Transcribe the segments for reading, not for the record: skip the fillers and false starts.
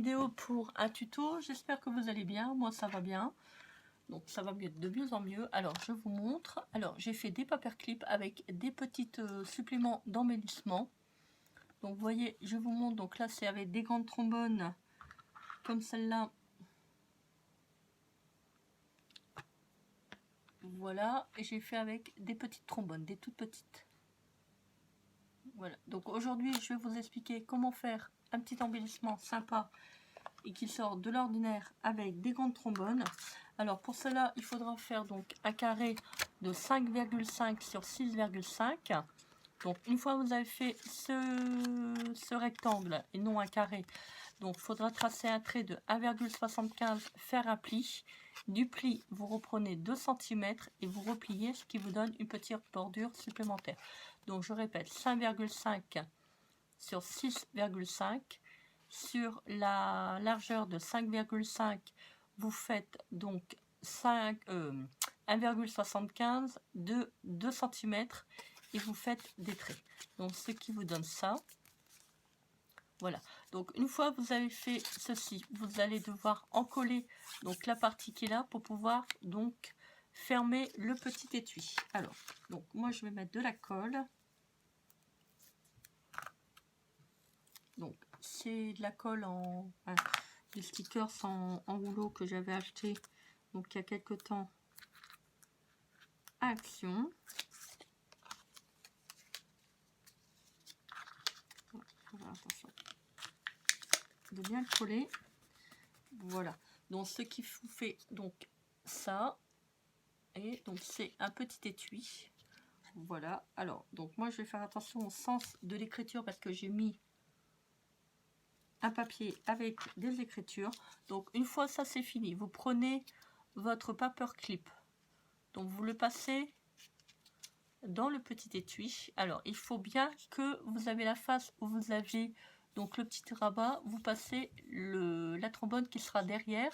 vidéo pour un tuto. J'espère que vous allez bien. Moi, ça va bien. Donc, ça va de mieux en mieux. Alors, je vous montre. Alors, j'ai fait des paperclips avec des petites suppléments d'embellissement. Donc, vous voyez, je vous montre. Donc là, c'est avec des grandes trombones comme celle-là. Voilà. Et j'ai fait avec des petites trombones, des toutes petites. Voilà. Donc, aujourd'hui, je vais vous expliquer comment faire un petit embellissement sympa et qui sort de l'ordinaire avec des grandes trombones. Alors pour cela, il faudra faire donc un carré de 5,5 sur 6,5. Donc une fois que vous avez fait ce rectangle et non un carré, donc il faudra tracer un trait de 1,75, faire un pli. Du pli, vous reprenez 2 cm et vous repliez, ce qui vous donne une petite bordure supplémentaire. Donc je répète, 5,5 sur 6,5. Sur la largeur de 5,5, vous faites donc 1,75 de 2 cm et vous faites des traits. Donc ce qui vous donne ça. Voilà. Donc une fois que vous avez fait ceci, vous allez devoir encoller donc la partie qui est là pour pouvoir donc fermer le petit étui. Alors, donc moi je vais mettre de la colle. Donc c'est de la colle des stickers en rouleau que j'avais acheté donc il y a quelque temps à Action. Attention de bien le coller. Voilà. Donc ce qui vous fait donc ça, et donc c'est un petit étui. Voilà. Alors donc moi je vais faire attention au sens de l'écriture parce que j'ai mis un papier avec des écritures. Donc une fois ça c'est fini, vous prenez votre paperclip, donc vous le passez dans le petit étui. Alors il faut bien que vous avez la face où vous avez donc le petit rabat, vous passez la trombone qui sera derrière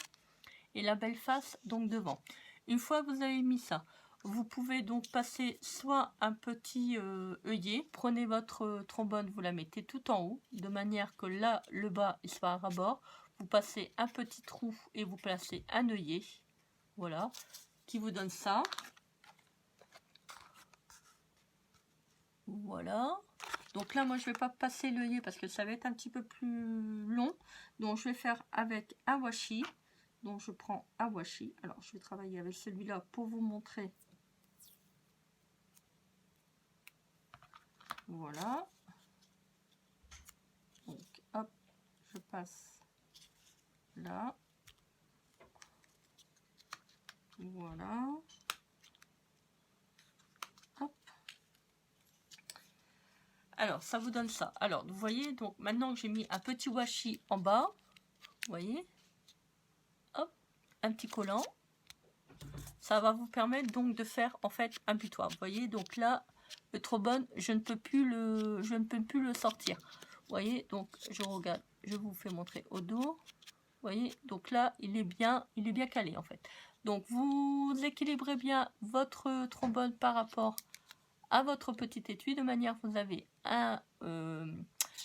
et la belle face donc devant. Une fois que vous avez mis ça, vous pouvez donc passer soit un petit œillet, prenez votre trombone, vous la mettez tout en haut, de manière que là, le bas, il soit à ras-bord. Vous passez un petit trou et vous placez un œillet, voilà, qui vous donne ça. Voilà. Donc là, moi, je vais pas passer l'œillet parce que ça va être un petit peu plus long. Donc, je vais faire avec un washi. Donc, je prends un washi. Alors, je vais travailler avec celui-là pour vous montrer. Voilà. Donc, hop, je passe là. Voilà. Hop. Alors, ça vous donne ça. Alors, vous voyez, donc maintenant que j'ai mis un petit washi en bas, vous voyez, hop, un petit collant. Ça va vous permettre donc de faire en fait un butoir. Vous voyez, donc là, le trombone, je ne peux plus le sortir. Vous voyez, donc je regarde, je vous fais montrer au dos. Vous voyez, donc là, il est bien calé en fait. Donc vous équilibrez bien votre trombone par rapport à votre petit étui de manière que vous avez un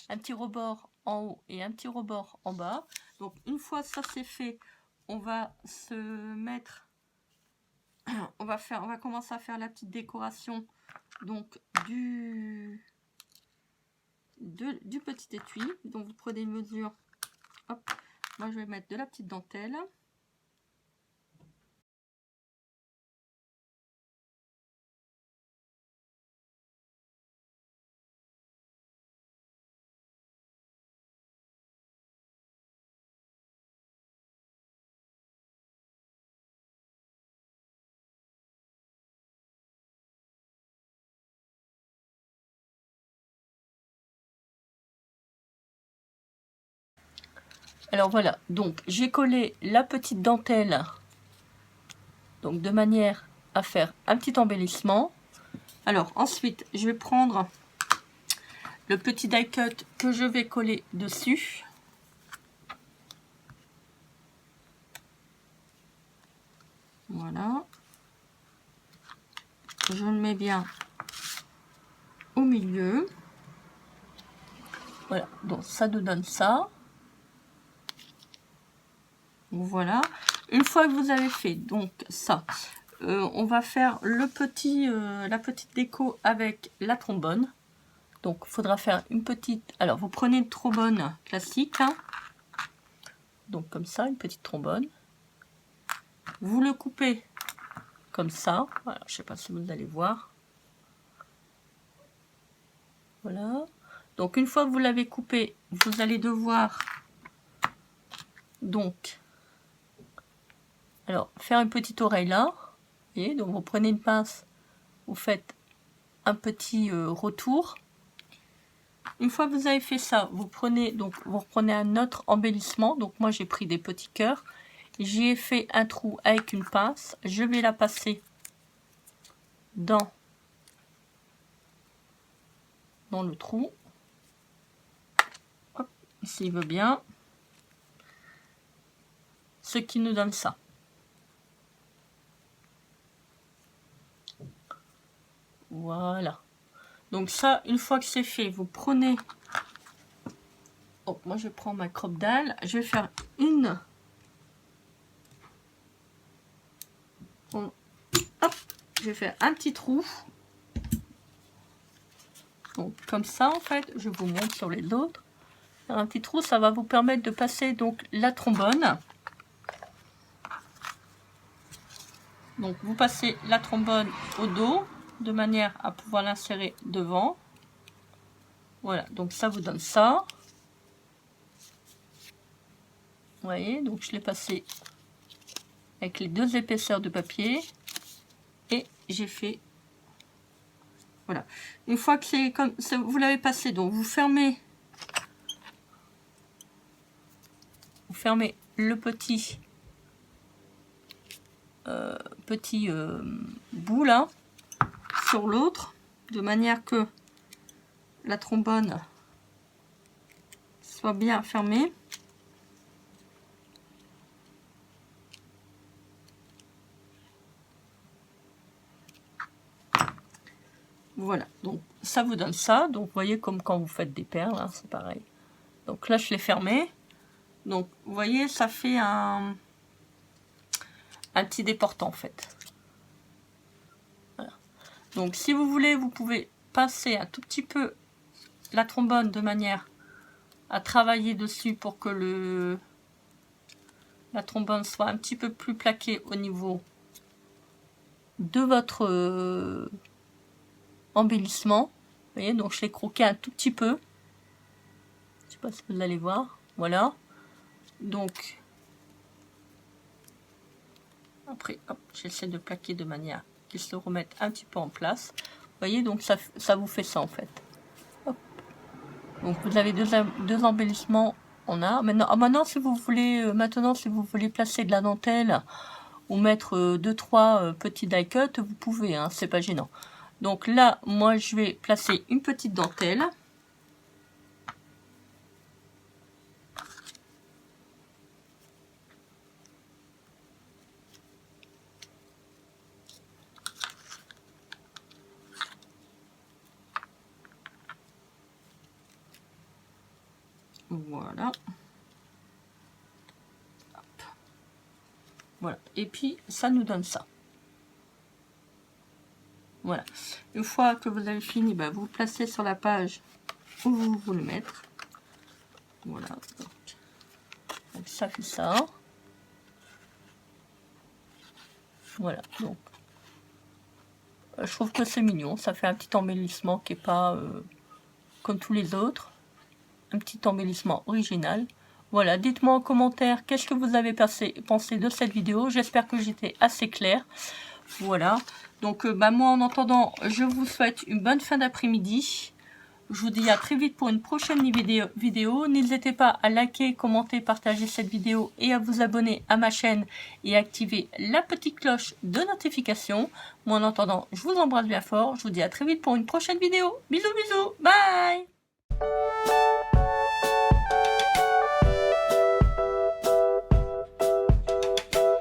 petit rebord en haut et un petit rebord en bas. Donc une fois ça c'est fait, on va se mettre, on va commencer à faire la petite décoration donc du petit étui. Donc vous prenez une mesure, hop, moi je vais mettre de la petite dentelle. Alors voilà, donc j'ai collé la petite dentelle donc de manière à faire un petit embellissement. Alors ensuite, je vais prendre le petit die cut que je vais coller dessus. Voilà. Je le mets bien au milieu. Voilà, donc ça nous donne ça. Voilà. Une fois que vous avez fait donc ça, on va faire la petite déco avec la trombone. Donc, il faudra faire une petite... Alors, vous prenez une trombone classique. Hein. Donc, comme ça, une petite trombone. Vous le coupez comme ça. Voilà, je ne sais pas si vous allez voir. Voilà. Donc, une fois que vous l'avez coupé, vous allez devoir... Donc, alors, faire une petite oreille là. Et donc, vous prenez une pince. Vous faites un petit retour. Une fois que vous avez fait ça, vous reprenez un autre embellissement. Donc moi j'ai pris des petits cœurs. J'y ai fait un trou avec une pince. Je vais la passer dans le trou. Hop, s'il veut bien. Ce qui nous donne ça. Voilà. Donc ça, une fois que c'est fait, vous prenez... Oh, moi je prends ma croppe dalle. Je vais faire une... Hop, je vais faire un petit trou. Donc comme ça en fait, je vous montre sur les autres. Un petit trou, ça va vous permettre de passer donc la trombone. Donc vous passez la trombone au dos de manière à pouvoir l'insérer devant. Voilà, donc ça vous donne ça. Vous voyez, donc je l'ai passé avec les deux épaisseurs de papier et j'ai fait. Voilà. Une fois que c'est comme ça, vous l'avez passé, donc vous fermez le petit bout là sur l'autre de manière que la trombone soit bien fermée. Voilà, donc ça vous donne ça. Donc vous voyez comme quand vous faites des perles, hein, c'est pareil. Donc là je l'ai fermé. Donc vous voyez ça fait un petit déportant en fait. Voilà. Donc si vous voulez, vous pouvez passer un tout petit peu la trombone de manière à travailler dessus pour que la trombone soit un petit peu plus plaquée au niveau de votre embellissement. Vous voyez, donc je l'ai croqué un tout petit peu. Je sais pas si vous allez voir. Voilà. Donc après, hop, j'essaie de plaquer de manière qu'il se remette un petit peu en place. Vous voyez, donc ça vous fait ça en fait. Hop. Donc vous avez deux embellissements. On a maintenant si vous voulez si vous voulez placer de la dentelle ou mettre 2-3 petits die cut, vous pouvez, hein, c'est pas gênant. Donc là, moi je vais placer une petite dentelle. Voilà. Hop. Voilà. Et puis ça nous donne ça. Voilà. Une fois que vous avez fini, bah, vous placez sur la page où vous voulez mettre. Voilà. Donc ça fait ça. Voilà. Donc je trouve que c'est mignon. Ça fait un petit embellissement qui n'est pas comme tous les autres. Un petit embellissement original. Voilà, dites-moi en commentaire qu'est-ce que vous avez pensé de cette vidéo. J'espère que j'étais assez claire. Voilà, donc moi en attendant, je vous souhaite une bonne fin d'après-midi. Je vous dis à très vite pour une prochaine vidéo. N'hésitez pas à liker, commenter, partager cette vidéo et à vous abonner à ma chaîne et activer la petite cloche de notification. Moi en attendant, je vous embrasse bien fort. Je vous dis à très vite pour une prochaine vidéo. Bisous, bisous, bye!